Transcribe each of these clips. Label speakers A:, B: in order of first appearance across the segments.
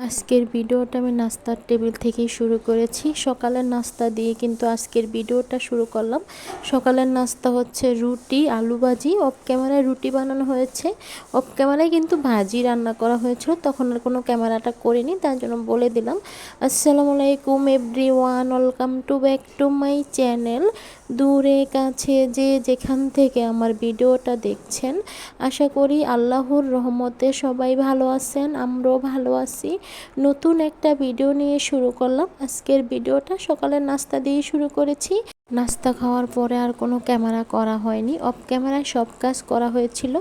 A: আজকের ভিডিওটা আমি নাস্তার টেবিল থেকেই শুরু করেছি। সকালের নাস্তা দিয়ে কিন্তু আজকের ভিডিওটা শুরু করলাম। সকালের নাস্তা হচ্ছে রুটি, আলু ভাজি। অফ ক্যামেরায় রুটি বানানো হয়েছে, অফ ক্যামেরায় কিন্তু ভাজি রান্না করা হয়েছিল। তখন আর কোনো ক্যামেরাটা করিনি, তার জন্য বলে দিলাম। আসসালামু আলাইকুম everyone, welcome to back to my channel. দূরে কাছে যে যেখান থেকে আমার ভিডিওটা দেখছেন, আশা করি আল্লাহর রহমতে সবাই ভালো আছেন, আমরাও ভালো আছি। নতুন একটা ভিডিও নিয়ে শুরু করলাম। আজকের ভিডিওটা সকালের নাস্তা দিয়ে শুরু করেছি। নাস্তা খাওয়ার পরে আর কোনো ক্যামেরা করা হয়নি, অফ ক্যামেরায় সব কাজ করা হয়েছিল।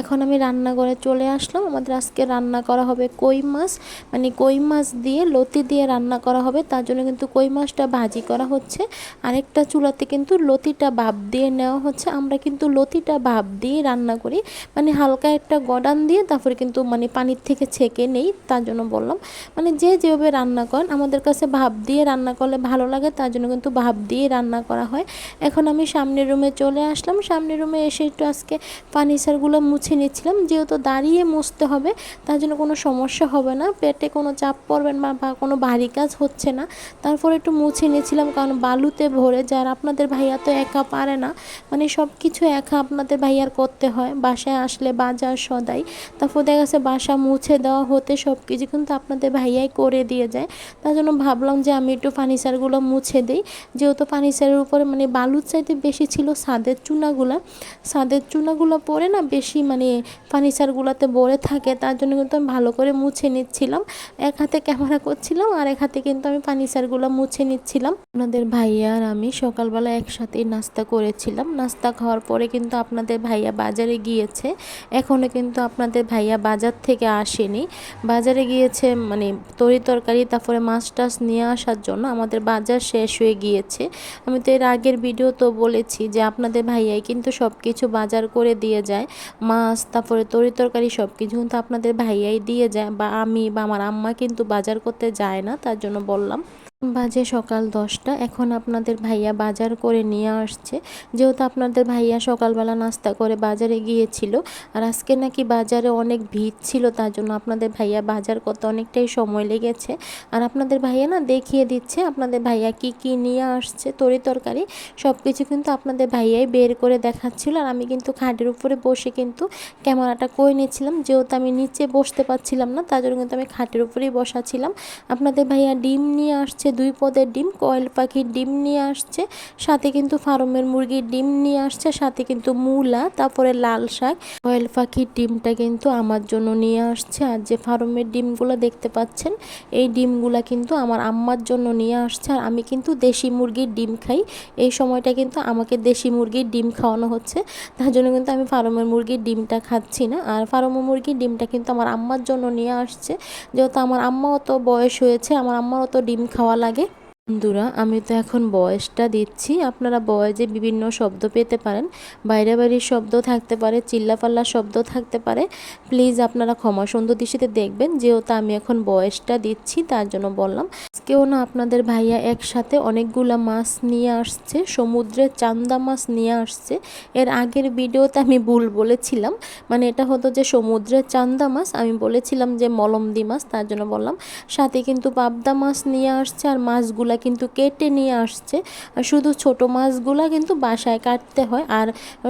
A: এখন আমি রান্নাঘরে চলে আসলাম। আমাদের আজকে রান্না করা হবে কই মাছ, মানে কই মাছ দিয়ে লতি দিয়ে রান্না করা হবে। তার জন্য কিন্তু কই মাছটা ভাজি করা হচ্ছে। আরেকটা চুলাতে কিন্তু লতিটা ভাপ দিয়ে নেওয়া হচ্ছে। আমরা কিন্তু লতিটা ভাপ দিয়ে রান্না করি, মানে হালকা একটা গড়ান দিয়ে তারপরে কিন্তু মানে পানির থেকে ছেঁকে নেই। তার জন্য বললাম, মানে যে যেভাবে রান্না করেন, আমাদের কাছে ভাপ দিয়ে রান্না করলে ভালো লাগে, তার জন্য কিন্তু ভাপ দিয়ে রান্না করা হয়। এখন আমি সামনের রুমে চলে আসলাম। সামনের রুমে এসে একটু আজকে ফার্নিচারগুলো মুছে নিচ্ছিলাম, যেহেতু দাঁড়িয়ে মুছতে হবে, তার জন্য কোনো সমস্যা হবে না, পেটে কোনো চাপ পড়বেন বা কোনো ভারী কাজ হচ্ছে না। তারপরে একটু মুছে নিয়েছিলাম, কারণ বালুতে ভরে যার আপনাদের ভাইয়া তো একা পারে না, মানে সব কিছু একা আপনাদের ভাইয়ার করতে হয়। বাসায় আসলে বাজার সদাই, তারপর দেখা গেছে বাসা মুছে দেওয়া হতে সব কিছু কিন্তু আপনাদের ভাইয়াই করে দিয়ে যায়। তার জন্য ভাবলাম যে আমি একটু ফার্নিচারগুলো মুছে দিই, যেহেতু ফার্নিচারের উপরে মানে বালুর চাইতে বেশি ছিল ছাদের চুনাগুলো পরে না বেশি মানে ফার্নিচারগুলোতে ভরে থাকে। তার জন্য কিন্তু আমি ভালো করে মুছে নিচ্ছিলাম। এক হাতে ক্যামেরা করছিলাম আর এক হাতে কিন্তু আমি ফার্নিচারগুলো মুছে নিচ্ছিলাম। আপনাদের ভাইয়া আর আমি সকালবেলা একসাথেই নাস্তা করেছিলাম। নাস্তা খাওয়ার পরে কিন্তু আপনাদের ভাইয়া বাজারে গিয়েছে। এখনও কিন্তু আপনাদের ভাইয়া বাজার থেকে আসেনি, বাজারে গিয়েছে মানে তরি তরকারি তারপরে মাছ টাছ নিয়ে আসার জন্য। আমাদের বাজার শেষ হয়ে গিয়েছে। আমি তো এর আগের ভিডিও তো বলেছি যে আপনাদের ভাইয়াই কিন্তু সব কিছু বাজার করে দিয়ে যায়, মাছ তারপরে তরি তরকারি সব কিছু কিন্তু আপনাদের ভাইয়াই দিয়ে যায়, বা আমি বা আমার আম্মা কিন্তু বাজার করতে যায় না। তার জন্য বললাম। বাজে সকাল 10টা। এখন আপনাদের ভাইয়া বাজার করে নিয়ে আসছে, যেহেতু আপনাদের ভাইয়া সকালবেলা নাস্তা করে বাজারে গিয়েছিল। আর আজকে নাকি বাজারে অনেক ভিড় ছিল, তার জন্য আপনাদের ভাইয়া বাজার করতে অনেকটাই সময় লেগেছে। আর আপনাদের ভাইয়া না দেখিয়ে দিচ্ছে আপনাদের ভাইয়া কি কি নিয়ে আসছে, তরি তরকারি সব কিছু কিন্তু আপনাদের ভাইয়াই বের করে দেখাচ্ছিল। আর আমি কিন্তু খাটের উপরে বসে কিন্তু ক্যামেরাটা করে নিচ্ছিলাম, যেহেতু আমি নিচে বসতে পারছিলাম না, তার জন্য কিন্তু আমি খাটের উপরেই বসা ছিলাম। আপনাদের ভাইয়া ডিম নিয়ে আসছে, 2 পদের ডিম, কয়েল পাখির ডিম নিয়ে আসছে, সাথে কিন্তু ফার্মের মুরগির ডিম নিয়ে আসছে, সাথে কিন্তু মূলা তারপরে লাল শাক। কয়েল পাখির ডিমটা কিন্তু আমার জন্য নিয়ে আসছে। আর যে ফার্মের ডিমগুলো দেখতে পাচ্ছেন, এই ডিমগুলো কিন্তু আমার আম্মার জন্য নিয়ে আসছে। আর আমি কিন্তু দেশি মুরগির ডিম খাই, এই সময়টা কিন্তু আমাকে দেশি মুরগির ডিম খাওয়ানো হচ্ছে, তার জন্য কিন্তু আমি ফার্মের মুরগির ডিমটা খাচ্ছি না। আর ফার্মের মুরগির ডিমটা কিন্তু আমার আম্মার জন্য নিয়ে আসছে, যেহেতু আমার আম্মাও তো বয়স হয়েছে, আমার আম্মারও তো ডিম খাওয়া লাগে। বন্ধুরা, আমি তো এখন বয়েসটা দিচ্ছি। আপনারা বয়েজে বিভিন্ন শব্দ পেতে পারেন, বাইরে বাইরের শব্দ থাকতে পারে, চিল্লাপাল্লা শব্দ থাকতে পারে। প্লিজ আপনারা ক্ষমা সুন্দর দৃষ্টিতে দেখবেন, যেহেতু আমি এখন বয়েসটা দিচ্ছি, তার জন্য বললাম। আজকেও না আপনাদের ভাইয়া একসাথে অনেকগুলা মাছ নিয়ে আসছে, সমুদ্রের চান্দা মাছ নিয়ে আসছে। এর আগের ভিডিওতে আমি ভুল বলেছিলাম, মানে এটা হতো যে সমুদ্রের চান্দা মাছ, আমি বলেছিলাম যে মলমদি মাছ, তার জন্য বললাম। সাথে কিন্তু পাবদা মাছ নিয়ে আসছে, আর মাছগুলা কিন্তু কেটে নিয়ে আসছে। শুধু ছোট মাছগুলা কিন্তু বাসায় কাটতে হয়, আর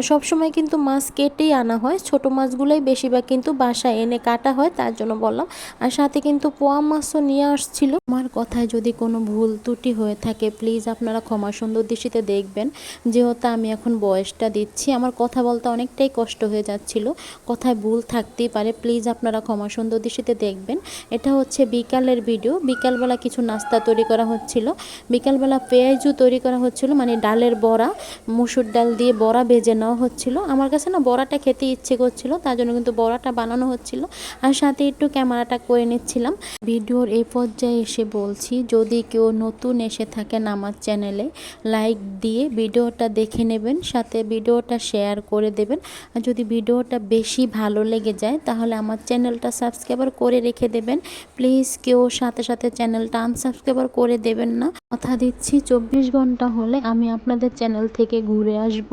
A: সবসময় কিন্তু মাছ কেটেই আনা হয়, ছোট মাছগুলাই বেশিরভাগ কিন্তু বাসায় এনে কাটা হয়, তার জন্য বললাম। আর সাথে কিন্তু পোয়া মাছও নিয়ে আসছিল। আমার কথায় যদি কোনো ভুল ত্রুটি হয়ে থাকে, প্লিজ আপনারা ক্ষমা সুন্দর দৃষ্টিতে দেখবেন, যেহেতু আমি এখন বয়সটা দিচ্ছি। আমার কথা বলতে অনেকটাই কষ্ট হয়ে যাচ্ছিল, কথায় ভুল থাকতেই পারে, প্লিজ আপনারা ক্ষমা সুন্দর দৃষ্টিতে দেখবেন। এটা হচ্ছে বিকালের ভিডিও। বিকালবেলা কিছু নাস্তা তৈরি করা হচ্ছিল, বিকালবেলা পেঁয়াজু তৈরি করা হচ্ছিল, মানে ডালের বড়া, মুসুর ডাল দিয়ে বড়া ভেজে নেওয়া হচ্ছিল। আমার কাছে না বড়াটা খেতে ইচ্ছে করছিল, তার জন্য কিন্তু বড়াটা বানানো হচ্ছিল, আর সাথে একটু ক্যামেরাটা করে নিচ্ছিলাম। ভিডিওর এই পর্যায়ে এসে বলছি, যদি কেউ নতুন এসে থাকেন আমার চ্যানেলে, লাইক দিয়ে ভিডিওটা দেখে নেবেন, সাথে ভিডিওটা শেয়ার করে দেবেন। আর যদি ভিডিওটা বেশি ভালো লেগে যায়, তাহলে আমার চ্যানেলটা সাবস্ক্রাইবার করে রেখে দেবেন। প্লিজ কেউ সাথে সাথে চ্যানেলটা আনসাবস্ক্রাইবার করে দেবেন না। কথা দিচ্ছি 24 ঘন্টা হলে আমি আপনাদের চ্যানেল থেকে ঘুরে আসব।